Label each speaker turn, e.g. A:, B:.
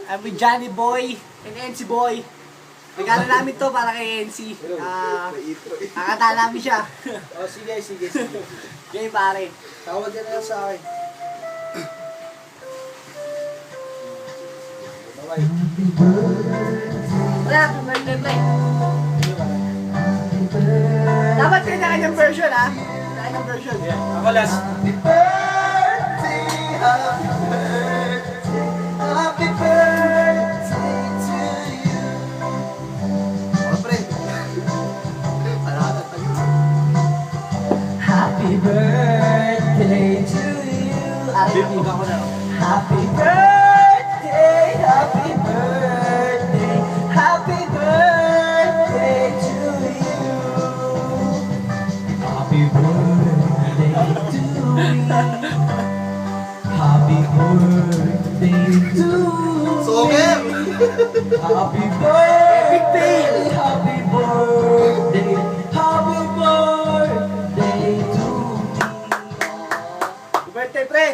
A: I'm with Johnny Boy and NC Boy. Regalo namin to para kay NC. Nakata namin siya.
B: Oh, sige.
A: Okay, pare.
B: Tawag ka na lang sa akin. Bye-bye.
A: Wala, happy birthday, play. Dapat kanya-kanyang version, ha? Kanya-kanyang version.
B: Yeah, ako last.
C: Happy birthday to you. Oh, pre.
A: Happy birthday to you.
B: Bibig ako na.
A: Happy birthday, happy birthday, happy birthday to you.
C: Happy birthday to you. Happy birthday to you.
B: Songer!
C: Happy birthday.
A: Epic fail.
C: Happy birthday. Happy birthday to you.
A: Happy birthday, pre.